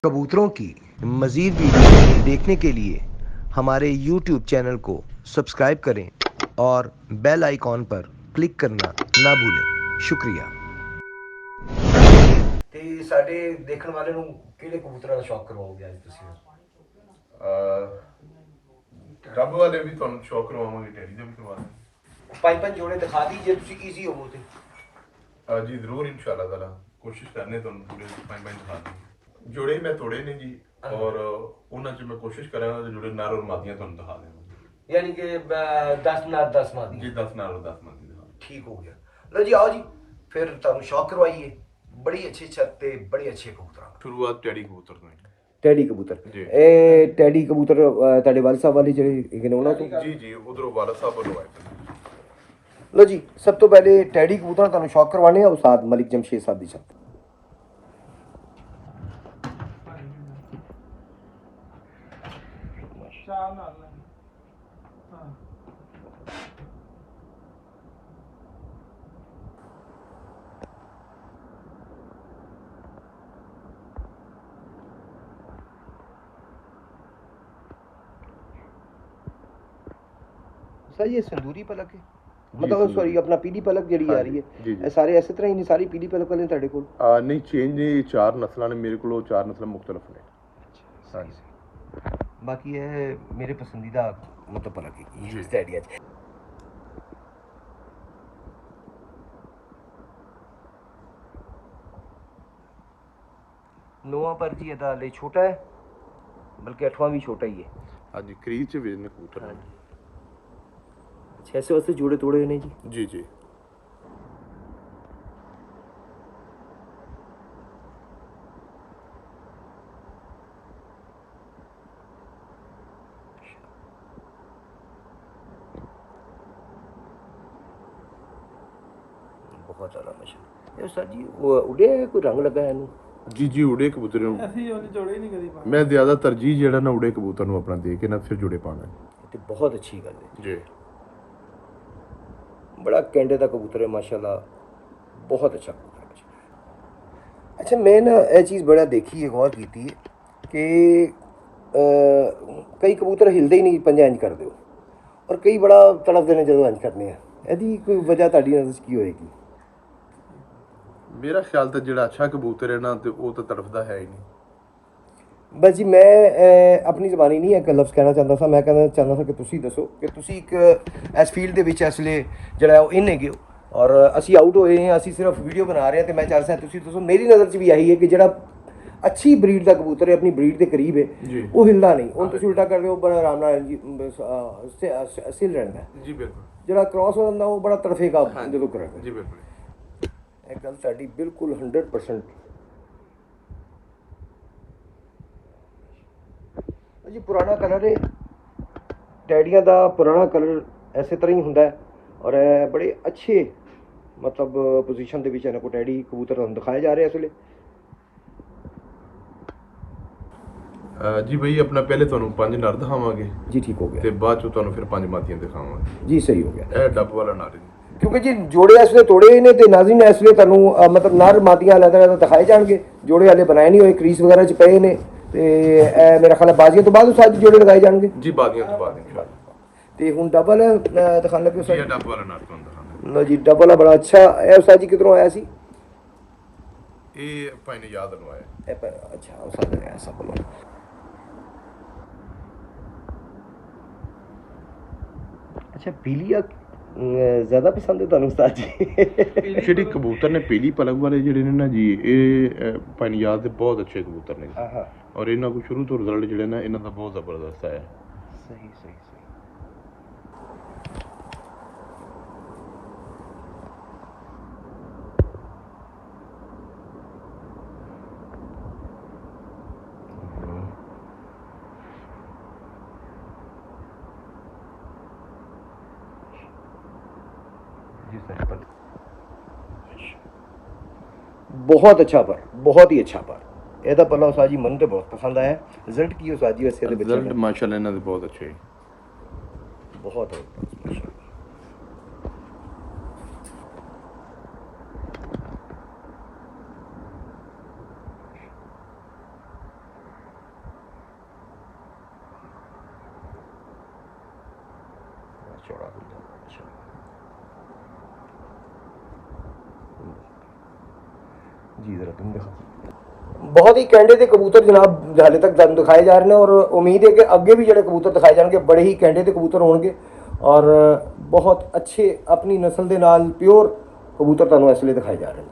कबूतरों की मज़ीद वीडियो देखने के लिए हमारे YouTube चैनल को सब्सक्राइब करें और बेल आइकॉन पर क्लिक करना ना भूलें। शुक्रिया। ਤੇ ਸਾਡੇ ਦੇਖਣ ਵਾਲੇ ਨੂੰ ਕਿਹੜੇ ਕਬੂਤਰਾਂ ਦਾ ਸ਼ੌਕ ਕਰਵਾਓਗੇ ਅੱਜ ਤੁਸੀਂ? ਰੱਬ ਵਾਲੇ ਵੀ ਤੁਹਾਨੂੰ ਸ਼ੌਕ ਕਰਵਾਵਾਂਗੇ, ਟੈਡੀ ਦਾ ਵੀ ਕਰਵਾ ਦਾਂਗੇ। ਪੰਜ ਜੋੜੇ ਦਿਖਾ ਦੀ ਜੇ ਤੁਸੀਂ ਈਜ਼ੀ ਹੋਵੋ ਤੇ। ਜੀ ਜ਼ਰੂਰ ਇਨਸ਼ਾਅੱਲਾ ਤਾਲਾ ਕੋਸ਼ਿਸ਼ ਕਰਨੇ ਤੁਹਾਨੂੰ ਪੂਰੇ ਪੰਜ ਦਿਖਾ ਦਾਂਗੇ। ਜੋੜੇ ਮੈਂ ਤੋੜੇ ਨੇ ਜੀ ਔਰ ਉਹਨਾਂ 'ਚ ਮੈਂ ਕੋਸ਼ਿਸ਼ ਕਰਾਂਗਾ ਕਿ ਜੋੜੇ ਨਰ ਔਰ ਮਾਦੀਆਂ ਤੁਹਾਨੂੰ ਦਿਖਾ ਦੇਵਾਂਗਾ। ਯਾਨੀ ਕਿ 10 ਨਰ 10 ਮਾਦੀ ਜੀ 10 ਨਰ ਔਰ 10 ਮਾਦੀ ਦਿਖਾ। ਠੀਕ ਹੋ ਗਿਆ। ਲਓ ਜੀ ਆਓ ਜੀ ਫਿਰ ਤੁਹਾਨੂੰ ਸ਼ੌਕ ਕਰਵਾਈਏ ਬੜੀ ਅੱਛੀ ਛੱਤ ਤੇ ਬੜੇ ਅੱਛੇ ਕਬੂਤਰਾਂ। ਸ਼ੁਰੂਆਤ ਟੈਡੀ ਕਬੂਤਰ ਤੋਂ ਟੈਡੀ ਕਬੂਤਰ। ਇਹ ਟੈਡੀ ਕਬੂਤਰ ਤੁਹਾਡੇ ਵਾਲ ਸਾਹਿਬ ਵਾਲੀ ਜਿਹੜੇ ਹੈਗੇ ਨੇ ਉਹਨਾਂ ਤੋਂ? ਜੀ ਉਧਰੋਂ ਵਾਲਾ ਸਾਹਿਬ ਵੱਲੋਂ ਆਏ। ਲਓ ਜੀ ਸਭ ਤੋਂ ਪਹਿਲੇ ਟੈਡੀ ਕਬੂਤਰਾਂ ਤੁਹਾਨੂੰ ਸ਼ੌਕ ਕਰਵਾਣੇ ਆ ਉਸਤਾਦ ਮਲਿਕ ਜਮਸ਼ੇਦ ਸਾਹਿਬ ਦੀ ਛੱਤ। सर ये संदूरी पलक है मतलब सॉरी अपना पीली पलक ਜਿਹੜੀ ਆ ਰਹੀ ਹੈ ਇਹ ਸਾਰੇ ਇਸੇ ਤਰ੍ਹਾਂ ਹੀ ਨਹੀਂ ਸਾਰੀ ਪੀਲੀ ਪਲਕ ਵਾਲੇ ਤੁਹਾਡੇ ਕੋਲ? ਨਹੀਂ ਚੇਂਜ ਨਹੀਂ, 4 ਨਸਲਾਂ ਨੇ ਮੇਰੇ ਕੋਲ, 4 ਨਸਲਾਂ ਮੁxtਲਫ ਨੇ। ਹਾਂਜੀ ਬਾਕੀ ਇਹ ਮੇਰੇ ਪਸੰਦੀਦਾ ਮਤਲਬ ਪਲਕ ਹੈ ਜੀ ਸਟੈਡੀਆ ਚ। ਨੌਵਾਂ ਪਰ ਜੀ ਇਹਦਾ ਲਈ ਛੋਟਾ ਹੈ ਬਲਕਿ 8ਵਾਂ ਵੀ ਛੋਟਾ ਹੀ ਹੈ। ਹਾਂਜੀ ਕਰੀਜ਼ ਚ ਵੇਚਨੇ ਕਬੂਤਰ ਨੇ। ऐसे वास्ते जोड़े तोड़े ने जी। जी बहुत ज़्यादा माशाल्लाह। सर जी वो उड़े कोई रंग लगा है जी उड़े कबूतर मैं ज़्यादा तरजीह जेड़ा ना उड़े कबूतर नूं अपना दे के ना फिर जुड़े पाना है। बहुत अच्छी गल है जी। बड़ा कैंडे का कबूतर है माशाल्लाह, बहुत अच्छा कबूतर है। अच्छा मैं ना ये चीज़ बड़ा देखी है गौर की थी कि कई कबूतर हिलते ही नहीं पंजा इंज कर दो और कई बड़ा तड़पते हैं जो इंज करने यदि कोई वजह ताड़ी नज़र की होएगी? मेरा ख्याल तो जो अच्छा कबूतर है ना तो वो तो तड़फता है ही नहीं। बस जी मैं अपनी ज़बानी नहीं एक लफ्ज़ कहना चाहता था, मैं कहना चाहता था कि तुसी दसो कि तुसी एक इस फील्ड ਦੇ ਵਿੱਚ इसलिए ਜਿਹੜਾ ਉਹ ਇਨ ਹੈਗੇ ਔਰ ਅਸੀਂ ਆਊਟ ਹੋਏ ਹਾਂ, ਅਸੀਂ ਸਿਰਫ ਵੀਡੀਓ ਬਣਾ ਰਹੇ ਹਾਂ ਤੇ ਮੈਂ ਚਾਹ ਰਿਹਾ ਤੁਸੀਂ ਦੱਸੋ ਮੇਰੀ ਨਜ਼ਰ 'ਚ ਵੀ ਆਹੀ ਹੈ ਕਿ ਜਿਹੜਾ ਅੱਛੀ ਬਰੀਡ ਦਾ ਕਬੂਤਰ ਹੈ ਆਪਣੀ ਬਰੀਡ ਦੇ ਕਰੀਬ ਹੈ ਉਹ ਹਿਲਦਾ ਨਹੀਂ, ਹੁਣ ਤੁਸੀਂ ਉਲਟਾ ਕਰਦੇ ਹੋ ਬੜਾ ਆਰਾਮ ਨਾਲ ਸਿਲ ਰਹਿੰਦਾ ਜੀ। ਬਿਲਕੁਲ ਜਿਹੜਾ ਕ੍ਰਾਸ ਹੋ ਜਾਂਦਾ ਉਹ ਬੜਾ ਤੜਫੇਗਾ ਜਦੋਂ ਕਰੇਗਾ ਜੀ। ਬਿਲਕੁਲ ਇਹ ਗੱਲ ਤੁਹਾਡੀ ਬਿਲਕੁਲ 100% जी। पुराना कलर है टैडिया का, पुराना कलर इस तरह ही होंगे और बड़े अच्छे मतलब पोजीशन के इन्होंने को टैडी कबूतर दिखाए जा रहे हैं इसलिए। जी भाई अपना पहले तुहानू 5 नर दिखावांगे जी, ठीक हो गया, ते बाद चो तुहानू फिर 5 मातियां दिखावांगे जी। सही हो गया। यह डब वाला नर है क्योंकि जी जोड़े इसलिए तोड़े ने ते नाज़रीन इसलिए तुहानू मतलब नर मातियां अलग-अलग दिखाए जाएंगे, जोड़े हाले बनाए नहीं हुए, क्रीज वगैरह च पे ने ਤੇ ਮੇਰਾ ਖਿਆਲ ਬਾਜ਼ੀਆਂ ਤੋਂ ਬਾਅਦ ਸਾਜ ਜੋੜੇ ਲਗਾਏ ਜਾਣਗੇ ਜੀ। ਬਾਜ਼ੀਆਂ ਤੋਂ ਬਾਅਦ ਇਨਸ਼ਾਅੱਲਾ। ਤੇ ਹੁਣ ਡਬਲ ਦਿਖਾਣ ਲੱਗੇ ਉਸਤਾਦ ਜੀ? ਡਬਲ ਵਾਲਾ ਨਰ ਤੁਹਾਨੂੰ ਦਿਖਾਣਾ। ਲੋ ਜੀ ਡਬਲ ਆ ਬੜਾ ਅੱਛਾ। ਇਹ ਉਸਤਾਦ ਜੀ ਕਿਧਰੋਂ ਆਇਆ ਸੀ? ਇਹ ਭਾਈ ਨੇ ਯਾਦ ਲਵਾਇਆ ਇਹ ਅੱਛਾ ਉਸਤਾਦ ਨੇ ਐਸਾ ਬੋਲੋ। अच्छा पीलिया ज़्यादा पसंद है ਤੁਹਾਨੂੰ ਉਸਤਾਦ ਜੀ? ਜਿਹੜੇ ਕਬੂਤਰ ਨੇ ਪੀਲੀ ਪਲਕ ਵਾਲੇ ਜਿਹੜੇ ਨੇ ਨਾ ਜੀ ਇਹ ਪਨਿਆਦ ਦੇ ਬਹੁਤ ਅੱਛੇ ਕਬੂਤਰ ਨੇ ਔਰ ਇਹਨਾਂ ਕੋ ਸ਼ੁਰੂ ਤੋਂ ਰਿਜ਼ਲਟ ਜਿਹੜੇ ਨੇ ਇਹਨਾਂ ਦਾ ਬਹੁਤ ਜ਼ਬਰਦਸਤ ਆਇਆ। ਸਹੀ ਸਹੀ ਸਹੀ। बहुत अच्छा पर बहुत ही अच्छा पर ਇਹਦਾ ਪੱਲਾ ਉਸਤਾਦ ਜੀ ਮੈਨੂੰ ਤੇ ਬਹੁਤ ਪਸੰਦ ਆਇਆ। ਰਿਜ਼ਲਟ ਕੀ ਉਸਤਾਦ ਜੀ ਵੈਸੇ ਦੇ ਬੱਚੇ ਰਿਜ਼ਲਟ ਮਾਸ਼ਾਅੱਲਾ ਇਹਨਾਂ ਦੇ ਬਹੁਤ ਅੱਛੇ ਬਹੁਤ ਮਾਸ਼ਾਅੱਲਾ। जी जरा तुम दिखा। बहुत ही कैंडे ਦੇ ਕਬੂਤਰ ਜਨਾਬ ਹਾਲੇ ਤੱਕ ਤੁਹਾਨੂੰ ਦਿਖਾਏ ਜਾ ਰਹੇ ਨੇ ਔਰ ਉਮੀਦ ਹੈ ਕਿ ਅੱਗੇ ਵੀ ਜਿਹੜੇ ਕਬੂਤਰ ਦਿਖਾਏ ਜਾਣਗੇ ਬੜੇ ਹੀ ਕੈਂਡੇ ਦੇ ਕਬੂਤਰ ਹੋਣਗੇ ਔਰ ਬਹੁਤ ਅੱਛੇ ਆਪਣੀ ਨਸਲ ਦੇ ਨਾਲ ਪਿਓਰ ਕਬੂਤਰ ਤੁਹਾਨੂੰ ਇਸ ਲਈ ਦਿਖਾਏ ਜਾ ਰਹੇ ਨੇ।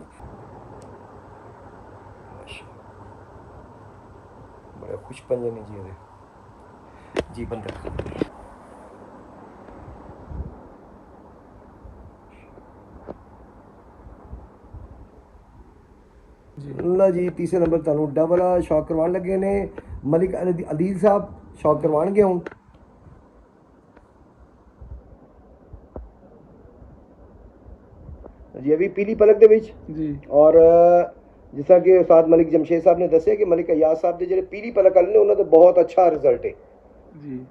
ਬੜੇ ਖੁਸ਼ ਪੰਜੇ ਨੇ ਜੀ ਇਹਦੇ ਜੀ ਬੰਦਰ। ਲਾ ਜੀ ਤੀਸਰੇ ਨੰਬਰ ਤੁਹਾਨੂੰ ਡਬਲ ਸ਼ੌਕ ਕਰਵਾਉਣ ਲੱਗੇ ਨੇ ਮਲਿਕ ਅਦੀਲ ਸਾਹਿਬ ਸ਼ੌਕ ਕਰਵਾਉਣਗੇ ਹੁਣ। ਜੀ ਇਹ ਵੀ ਪੀਲੀ ਪਲਕ ਦੇ ਵਿੱਚ ਜੀ ਔਰ ਜਿਸ ਤਰ੍ਹਾਂ ਕਿ ਉਸਤਾਦ ਮਲਿਕ ਜਮਸ਼ੇਦ ਸਾਹਿਬ ਨੇ ਦੱਸਿਆ ਕਿ ਮਲਿਕ ਅਯਾਜ਼ ਸਾਹਿਬ ਦੇ ਜਿਹੜੇ ਪੀਲੀ ਪਲਕ ਵਾਲੇ ਨੇ ਉਹਨਾਂ ਦਾ ਬਹੁਤ ਅੱਛਾ ਰਿਜ਼ਲਟ ਹੈ ਜੀ।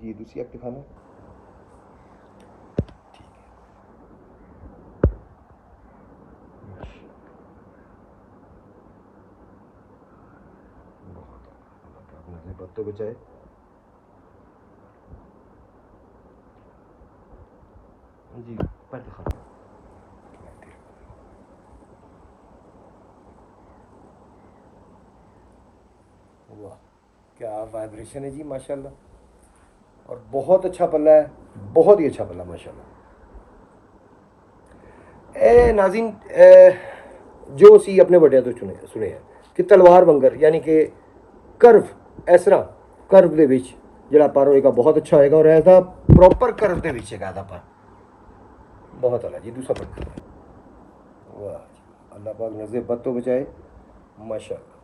ਜੀ दूसरी एक्ट दिखाना। बत्तों बचाए जी पर दिखा। वाह क्या वाइब्रेशन है जी माशाल्लाह और बहुत अच्छा पल्ला है, बहुत ही अच्छा पल्ला माशाल्लाह। ए नाज़रीन जो सी अपने बड़िया तो सुने हैं कि तलवार वंगर यानी कि करव इस तरह करव ਦੇ ਵਿੱਚ ਜਿਹੜਾ ਪਰ ਹੋਏਗਾ ਬਹੁਤ ਅੱਛਾ ਹੋਏਗਾ और ऐसा प्रॉपर करव ਦੇ ਵਿੱਚ ਹੈਗਾ पर बहुत अला जी। दूसरा पत्थर वाह अल्लाह पाक नज़र बद तो बचाए माशाल्लाह।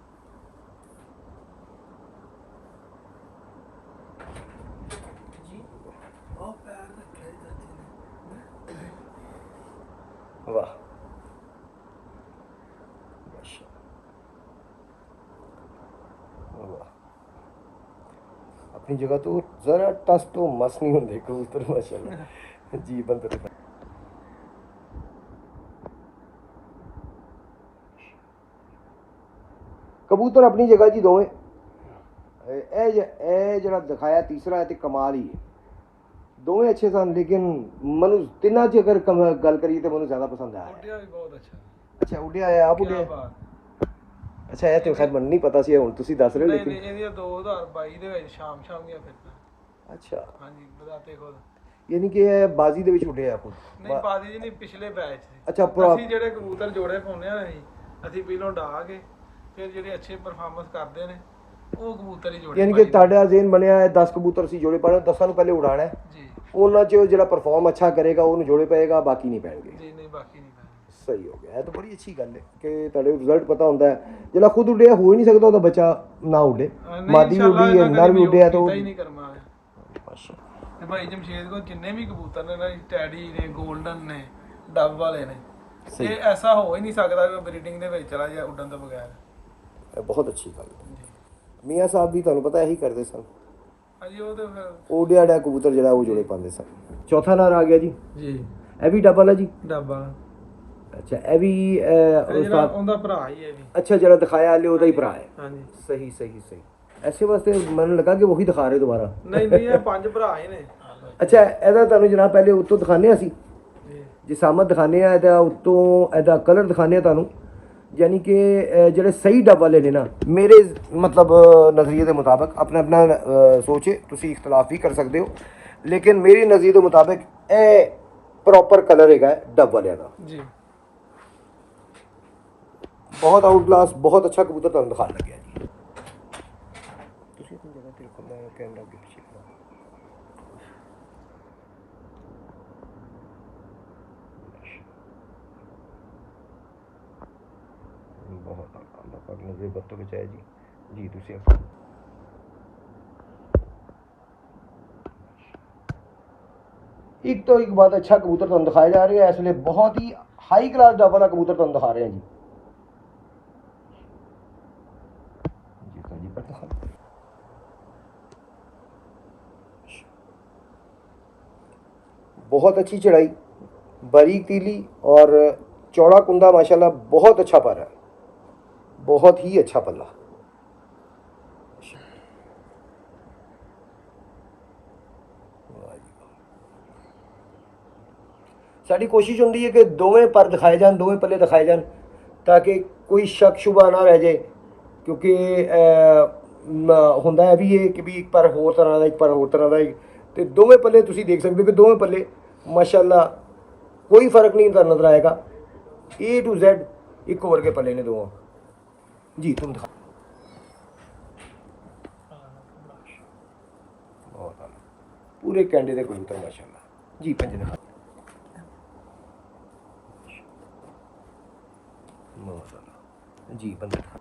वाह वाह अपनी जगह तो ज़रा टस तो मस नहीं होंगे कबूतर माशाल्लाह जी बंदर। कबूतर अपनी जगह जी दोवें जरा दिखाया तीसरा है तो कमाल ही है दोवें अच्छे सन लेकिन मनु तिना च अगर गल करिए तो मैं ज़्यादा पसंद आया। उड्डिया भी बहुत अच्छा। अच्छा उड्डिया है आप उड्डिया अच्छा ਇਹ ਤੇ ਖੈਰ ਮੈਨੂੰ ਨਹੀਂ ਪਤਾ ਸੀ ਹੁਣ ਤੁਸੀਂ ਦੱਸ ਰਹੇ ਹੋ ਲੇਕਿਨ ਇਹਦੀਆਂ 2022 ਦੇ ਵਿੱਚ ਸ਼ਾਮ ਦੀਆਂ ਫਿਰਦਾ। ਅੱਛਾ ਹਾਂਜੀ ਬਤਾਤੇ ਖੁਦ ਯਾਨੀ ਕਿ ਇਹ ਬਾਜ਼ੀ ਦੇ ਵਿੱਚ ਉੱਡਿਆ ਖੁਦ ਨਹੀਂ ਬਾਜ਼ੀ ਜੀ ਨਹੀਂ ਪਿਛਲੇ ਬੈਚ ਦੇ। ਅੱਛਾ ਅਸੀਂ ਜਿਹੜੇ ਕਬੂਤਰ ਜੋੜੇ ਪਾਉਂਦੇ ਆ ਅਸੀਂ ਪਹਿਲਾਂ ਡਾ ਕੇ ਫਿਰ ਜਿਹੜੇ ਅੱਛੇ ਪਰਫਾਰਮੈਂਸ ਕਰਦੇ ਨੇ ਉਹ ਕਬੂਤਰ ਹੀ ਜੋੜੇ। ਯਾਨੀ ਕਿ ਤੁਹਾਡਾ ਜ਼ੇਨ ਬਣਿਆ ਹੈ 10 ਕਬੂਤਰ ਸੀ ਜੋੜੇ ਪਾਣੇ 10 ਨੂੰ ਪਹਿਲੇ ਉਡਾਣਾ ਹੈ ਜੀ ਉਹਨਾਂ ਚ ਜਿਹੜਾ ਪਰਫਾਰਮ ਅੱਛਾ ਕਰੇਗਾ ਉਹਨੂੰ ਜੋੜੇ ਪਏਗਾ ਬਾਕੀ ਨਹੀਂ ਪੈਣਗੇ ਜੀ। ਨਹੀਂ ਬਾਕੀ ਨਹੀਂ सही हो गया है तो बड़ी अच्छी गल है कि तेरे रिजल्ट पता होता है जरा खुद उड़े हो ही नहीं सकता तो बच्चा ना उड़े मादी भी उड़ी है नर भी उड़े तो ही नहीं करना ਤੇ ਭਾਈ ਜਮਸ਼ੇਦ ਕੋ ਜਿੰਨੇ ਵੀ ਕਬੂਤਰ ਨੇ ਨਾ ਟੈਡੀ ਨੇ 골ਡਨ ਨੇ ਡੱਬ ਵਾਲੇ ਨੇ ਇਹ ਐਸਾ ਹੋ ਹੀ ਨਹੀਂ ਸਕਦਾ ਕਿ ਬਰੀਡਿੰਗ ਦੇ ਵਿੱਚ ਚਲਾ ਜਾ ਉੱਡਣ ਤੋਂ ਬਗੈਰ। ਇਹ ਬਹੁਤ ਅੱਛੀ ਗੱਲ ਹੈ। ਮੀਆਂ ਸਾਹਿਬ ਵੀ ਤੁਹਾਨੂੰ ਪਤਾ ਇਹੀ ਕਰਦੇ ਸਨ ਹਾਂਜੀ ਉਹ ਤੇ ਫਿਰ ਉਡਿਆ ਡਾ ਕਬੂਤਰ ਜਿਹੜਾ ਉਹ ਜੋੜੇ ਪਾਉਂਦੇ ਸਨ। ਚੌਥਾ ਨਰ ਆ ਗਿਆ ਜੀ ਜੀ ਇਹ ਵੀ ਡੱਬ ਵਾਲਾ ਜੀ ਡੱਬ ਵਾਲਾ। अच्छा ये भी ਉਹਦਾ ਭਰਾ ਹੀ ਹੈ ਵੀ अच्छा जरा दिखाया ले ਉਹਦਾ ਹੀ ਭਰਾ है। ਹਾਂਜੀ सही सही सही ऐसे वास्ते मैंने लगा कि वही दिखा रहे दोबारा नहीं नहीं ਇਹ ਪੰਜ ਭਰਾ ਹੀ ਨੇ। अच्छा ਇਹਦਾ ਤੁਹਾਨੂੰ ਜਨਾਬ ਪਹਿਲੇ ਉੱਤੋਂ ਦਿਖਾਣੇ ਅਸੀਂ ਜੀ ਸਾਮਤ ਦਿਖਾਣੇ ਆ ਇਹਦਾ ਉੱਤੋਂ ਇਹਦਾ ਕਲਰ ਦਿਖਾਣੇ ਆ ਤੁਹਾਨੂੰ यानी कि ਜਿਹੜੇ ਸਹੀ ਡੱਬ ਵਾਲੇ ਨੇ ਨਾ ਮੇਰੇ मतलब नज़रिए ਦੇ ਮੁਤਾਬਕ अपना अपना सोचे ਤੁਸੀਂ इख्तलाफ भी कर सकते हो लेकिन मेरी नज़रिए ਦੇ ਮੁਤਾਬਕ ਇਹ प्रॉपर कलर ਹੈਗਾ ਡੱਬ ਵਾਲਿਆਂ ਦਾ ਜੀ। बहुत आउट क्लास बहुत अच्छा कबूतर तुम दिखा लगे जी। कैमरा के पीछे बहुत अल्लाह पाक नज़र बत्तों बचाए जी जी दूसरी एक तो एक बात अच्छा कबूतर तुम दिखाए जा रहे हैं इसलिए बहुत ही हाई क्लास डब वाला कबूतर तुम दिखा रहे हैं जी। बहुत अच्छी चढ़ाई बारीक तीली और चौड़ा कुंदा माशाल्लाह बहुत अच्छा पर है बहुत ही अच्छा पल्ला। ਸਾਡੀ ਕੋਸ਼ਿਸ਼ ਹੁੰਦੀ ਹੈ ਕਿ ਦੋਵੇਂ ਪਰ ਦਿਖਾਏ ਜਾਣ, ਦੋਵੇਂ ਪੱਲੇ ਦਿਖਾਏ ਜਾਣ, ਤਾਂ ਕਿ ਕੋਈ ਸ਼ੱਕ ਸ਼ੁਬਾ ਨਾ ਰਹਿ ਜਾਏ, ਕਿਉਂਕਿ ਹੁੰਦਾ ਹੈ ਵੀ ਇਹ ਕਿ ਵੀ ਇੱਕ ਪਰ ਹੋਰ ਤਰ੍ਹਾਂ ਦਾ, ਇੱਕ ਪਰ ਹੋਰ ਤਰ੍ਹਾਂ ਦਾ, ਤੇ ਦੋਵੇਂ ਪੱਲੇ ਤੁਸੀਂ ਦੇਖ ਸਕਦੇ ਹੋ ਕਿ ਦੋਵੇਂ ਪੱਲੇ ਮਾਸ਼ਾਅੱਲਾ ਕੋਈ ਫਰਕ ਨਹੀਂ ਤਾਂ ਨਜ਼ਰ ਆਏਗਾ। A to Z ਇੱਕੋ ਵਰਗੇ ਪੱਲੇ ਨੇ ਦੋਵਾਂ। ਜੀ ਤੁਮ ਦਿਖਾ। ਬਹੁਤ ਆਲਾ ਪੂਰੇ ਕੈਂਡੇ ਦੇ ਕਬੂਤਰ ਮਾਸ਼ਾਅੱਲਾ। ਜੀ ਪੰਜੇ ਦਿਖਾ। ਬਹੁਤ ਆਲਾ ਜੀ ਪੰਜੇ ਦਿਖਾ।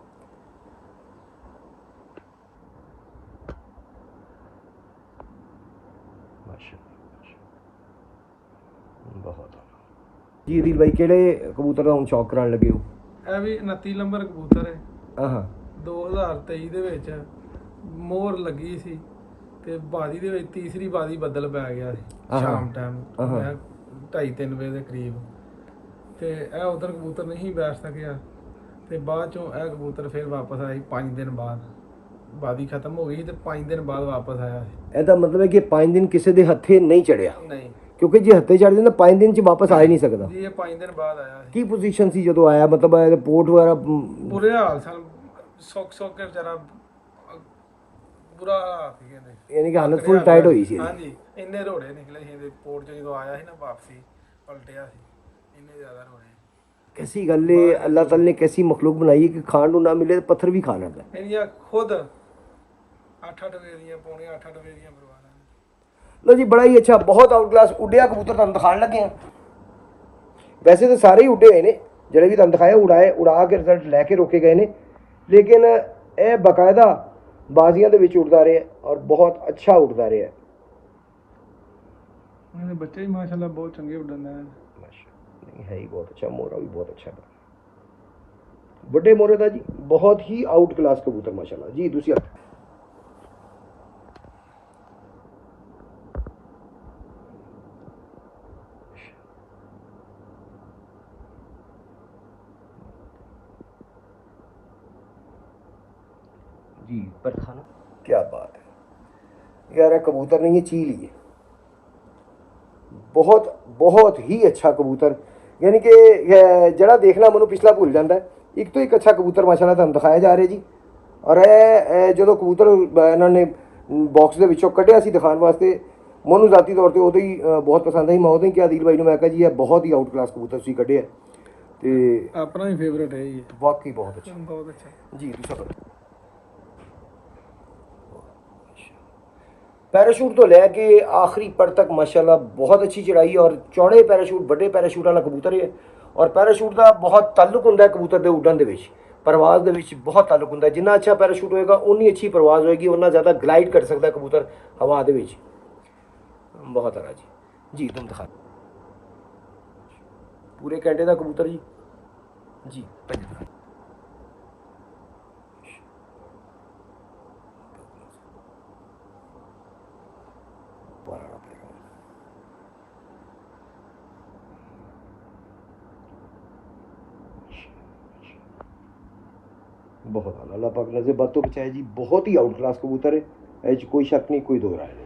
ਬਹੁਤ ਜੀ ਅਦੀਲ ਭਾਈ, ਕਿਹੜੇ ਕਬੂਤਰ ਦਾ ਹੁਣ ਸ਼ੌਕ ਕਰਾਉਣ ਲੱਗੇ ਹੋ? ਇਹ ਵੀ 29 ਨੰਬਰ ਕਬੂਤਰ ਹੈ। ਹਾਂ 2023 ਦੇ ਵਿੱਚ ਮੋਹਰ ਲੱਗੀ ਸੀ ਤੇ ਬਾਦੀ ਦੇ ਵਿੱਚ ਤੀਸਰੀ ਬਾਦੀ ਬੱਦਲ ਪੈ ਗਿਆ ਸੀ ਸ਼ਾਮ ਟਾਈਮ, ਮੈਂ 2:30-3 ਵਜੇ ਦੇ ਕਰੀਬ, ਤੇ ਇਹ ਉਧਰ ਕਬੂਤਰ ਨਹੀਂ ਬੈਠ ਸਕਿਆ ਤੇ ਬਾਅਦ ਚੋਂ ਇਹ ਕਬੂਤਰ ਫਿਰ ਵਾਪਸ ਆਇਆ 5 ਦਿਨ ਬਾਅਦ। ਬਾਦੀ ਖਤਮ ਹੋ ਗਈ ਸੀ ਤੇ 5 ਦਿਨ ਬਾਅਦ ਵਾਪਸ ਆਇਆ ਸੀ। ਇਹਦਾ ਮਤਲਬ ਹੈ ਕਿ 5 ਦਿਨ ਕਿਸੇ ਦੇ ਹੱਥੇ ਨਹੀਂ ਚੜਿਆ, ਨਹੀਂ, ਕਿਉਂਕਿ ਜੇ ਹੱਥੇ ਚੜ ਜਾਂਦਾ 5 ਦਿਨ ਚ ਵਾਪਸ ਆ ਹੀ ਨਹੀਂ ਸਕਦਾ। ਜੀ ਇਹ 5 ਦਿਨ ਬਾਅਦ ਆਇਆ ਸੀ। ਕੀ ਪੋਜੀਸ਼ਨ ਸੀ ਜਦੋਂ ਆਇਆ, ਮਤਲਬ ਰਿਪੋਰਟ ਵਗੈਰਾ? ਬੁਰੇ ਹਾਲ ਸਨ, ਸੁੱਕ ਕੇ ਵਿਚਾਰਾ ਬੁਰਾ ਹਾਲ ਸੀ ਕਹਿੰਦੇ, ਯਾਨੀ ਕਿ ਹਾਲਤ ਫੁੱਲ ਟਾਈਟ ਹੋਈ ਸੀ। ਹਾਂਜੀ, ਇੰਨੇ ਰੋੜੇ ਨਿਕਲੇ ਸੀ ਰਿਪੋਰਟ ਚ ਜਦੋਂ ਆਇਆ ਸੀ ਨਾ, ਵਾਪਸੀ ਪਲਟਿਆ ਸੀ, ਇੰਨੇ ਜ਼ਿਆਦਾ ਰੋੜੇ। कैसी गल है, अल्लाह ताला ने कैसी मखलूक बनाई है कि खाण ਨੂੰ ਨਾ ਮਿਲੇ ਪੱਥਰ ਵੀ ਖਾ ਲੈਂਦਾ। ਇਹਦੀਆਂ ਖੁਦ 8-8 ਵੇਰੀਆਂ ਪੌਣੇ 8-8 ਵੇਰੀਆਂ ਬਰਬਾਦ। ਲੋ ਜੀ, ਬੜਾ ਹੀ ਅੱਛਾ, ਬਹੁਤ ਆਊਟ ਕਲਾਸ ਉੱਡਿਆ ਕਬੂਤਰ ਤੁਹਾਨੂੰ ਦਿਖਾਉਣ ਲੱਗੇ ਆ। ਵੈਸੇ ਤਾਂ ਸਾਰੇ ਹੀ ਉੱਡੇ ਹੋਏ ਨੇ, ਜਿਹੜੇ ਵੀ ਤੁਹਾਨੂੰ ਦਿਖਾਏ ਉਡਾ ਕੇ ਰਿਜ਼ਲਟ ਲੈ ਕੇ ਰੋਕੇ ਗਏ ਨੇ, ਲੇਕਿਨ ਇਹ ਬਕਾਇਦਾ ਬਾਜ਼ੀਆਂ ਦੇ ਵਿੱਚ ਉੱਡਦਾ ਰਿਹਾ ਔਰ ਬਹੁਤ ਅੱਛਾ ਉੱਡਦਾ ਰਿਹਾ। ਇਹਦੇ ਬੱਚੇ ਵੀ ਮਾਸ਼ਾਅੱਲਾ ਬਹੁਤ ਚੰਗੇ ਉੱਡਣ ਦੇ। नहीं है ही बहुत अच्छा, मोरा भी बहुत अच्छा था, बड़े मोरे था जी, बहुत ही आउट क्लास कबूतर माशाल्लाह जी। दूसरी जी पर खाना क्या बात है यार, कबूतर नहीं है, चील ही है। बहुत बहुत ही अच्छा कबूतर, यानी कि जरा देखना मैं पिछला भूल जाता है। एक तो एक अच्छा कबूतर माशाल्लाह तुहानूं दिखाया जा रहा जी। और जो कबूतर इन्होंने बॉक्स के विचों कढ़िया सी दिखाने वास्ते, मैनूं जाती तौर पर उदों ही बहुत पसंद आई। मैं उदों ही क्या अदील भाई नूं मैं कहा जी यह बहुत ही आउट क्लास कबूतर तुसीं कढ़िया ते अपना ही फेवरेट है ये, वाकई बहुत अच्छा, बहुत अच्छा जी। दूसरा पैराशूट तो लैके आखिरी पर तक माशाल्लाह बहुत अच्छी चढ़ाई, और चौड़े पैराशूट, बड़े पैराशूट वाला कबूतर है। और पैराशूट का बहुत ताल्लुक होंदा है कबूतर के उड्डण दे विच, परवाज़ दे विच बहुत ताल्लुक होंदा है। जिन्ना अच्छा पैराशूट होएगा उन्नी अच्छी परवाज़ होएगी, उन्ना ज़्यादा ग्लाइड कर सकता है कबूतर हवा दे विच। बहुत आला जी तुम दिखा पूरे कैंटे का कबूतर जी पंज बहुत आला, अल्लाह पाक नज़र बद तो बचाए जी। बहुत ही आउट क्लास कबूतर है, कोई शक नहीं, कोई दो राय नहीं।